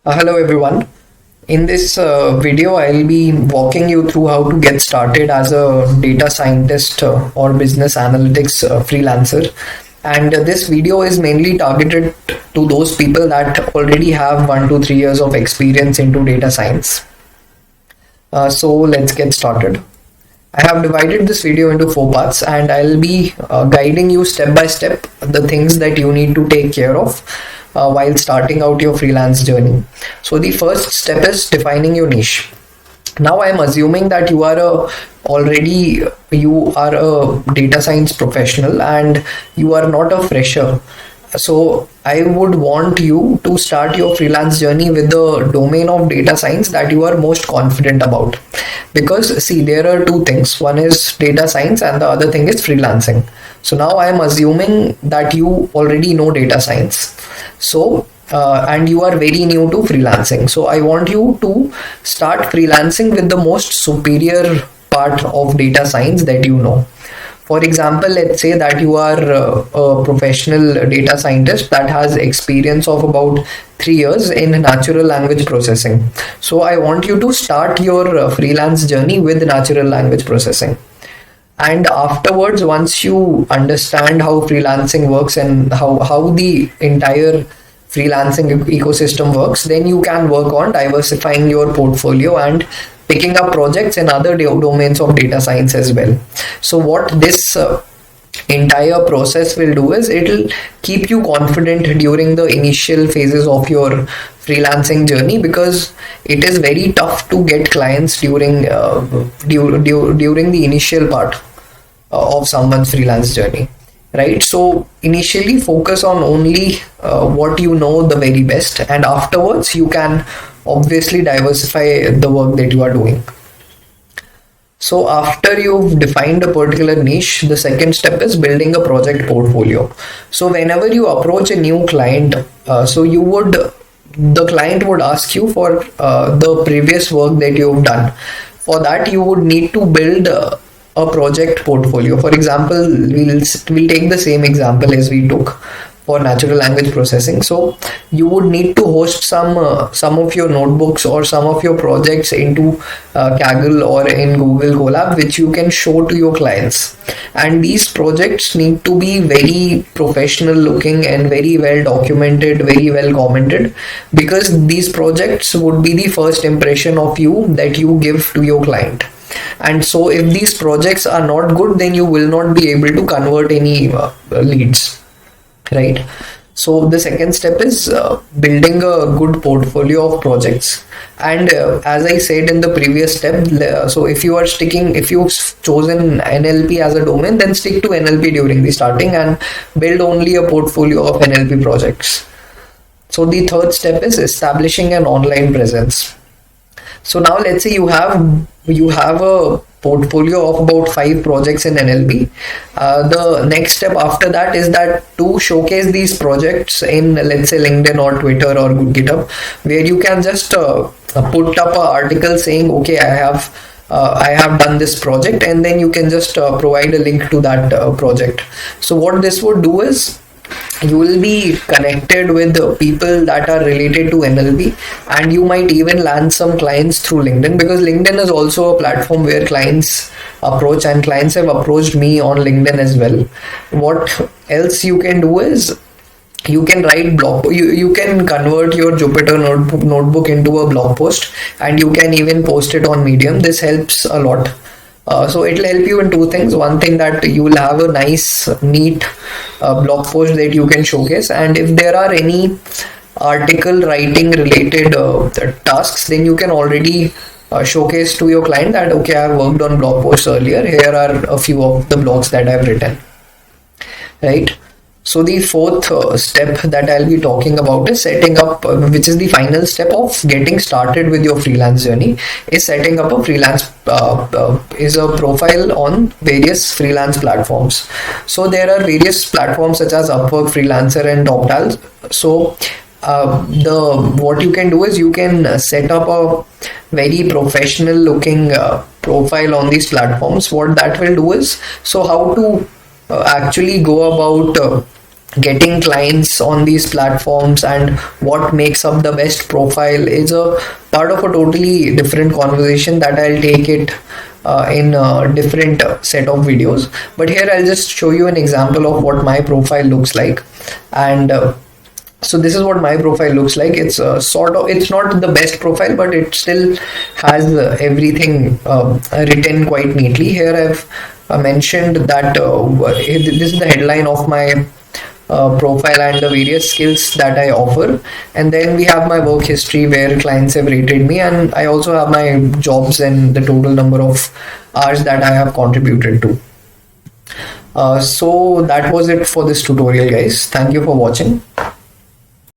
Hello everyone. In this video, I'll be walking you through how to get started as a data scientist or business analytics freelancer. And this video is mainly targeted to those people that already have 1 to 3 years of experience into data science. So let's get started. I have divided this video into 4 parts and I'll be guiding you step by step the things that you need to take care of while starting out your freelance journey. So the first step is defining your niche. Now I'm assuming that you are a data science professional and you are not a fresher. So I would want you to start your freelance journey with the domain of data science that you are most confident about. Because see, there are two things. One is data science and the other thing is freelancing. So now I am assuming that you already know data science. So and you are very new to freelancing. So I want you to start freelancing with the most superior part of data science that you know. For example, let's say that you are a professional data scientist that has experience of about 3 years in natural language processing. So I want you to start your freelance journey with natural language processing. And afterwards, once you understand how freelancing works and how the entire freelancing ecosystem works, then you can work on diversifying your portfolio and picking up projects in other domains of data science as well. So what this entire process will do is it will keep you confident during the initial phases of your freelancing journey, because it is very tough to get clients during the initial part of someone's freelance journey, right? So initially focus on only what you know the very best, and afterwards you can obviously diversify the work that you are doing. So after you've defined a particular niche, the second step is building a project portfolio. So whenever you approach a new client, the client would ask you for the previous work that you've done. For that, you would need to build a project portfolio. For example, we'll take the same example as we took for natural language processing. So you would need to host some of your notebooks or some of your projects into Kaggle or in Google Colab, which you can show to your clients. And these projects need to be very professional looking and very well documented, very well commented, because these projects would be the first impression of you that you give to your client. And so if these projects are not good, then you will not be able to convert any leads, right? So the second step is building a good portfolio of projects. And as I said in the previous step, so if you've chosen NLP as a domain, then stick to NLP during the starting and build only a portfolio of NLP projects. So the third step is establishing an online presence. So now let's say you have a portfolio of about 5 projects in NLP. The next step after that is that to showcase these projects in, let's say, LinkedIn or Twitter or GitHub, where you can just put up an article saying, okay, I have done this project, and then you can just provide a link to that project. So what this would do is you will be connected with the people that are related to NLP, and you might even land some clients through LinkedIn, because LinkedIn is also a platform where clients approach, and clients have approached me on LinkedIn as well. What else you can do is you can write you can convert your Jupyter notebook into a blog post, and you can even post it on Medium. This helps a lot. So it will help you in two things. One thing, that you will have a nice, neat blog post that you can showcase, and if there are any article writing related tasks, then you can already showcase to your client that, okay, I have worked on blog posts earlier. Here are a few of the blogs that I've written, right? So the fourth step that I'll be talking about is setting up, which is the final step of getting started with your freelance journey, is setting up a is a profile on various freelance platforms. So there are various platforms such as Upwork, Freelancer, and TopTal. So what you can do is you can set up a very professional looking profile on these platforms. What that will do is, so how to actually go about getting clients on these platforms and what makes up the best profile is a part of a totally different conversation that I'll take it in a different set of videos. But here I'll just show you an example of what my profile looks like. And so this is what my profile looks like. It's sort of, it's not the best profile, but it still has everything written quite neatly. Here I've mentioned that this is the headline of my profile and the various skills that I offer, and then we have my work history where clients have rated me, and I also have my jobs and the total number of hours that I have contributed to. So that was it for this tutorial, guys. Thank you for watching.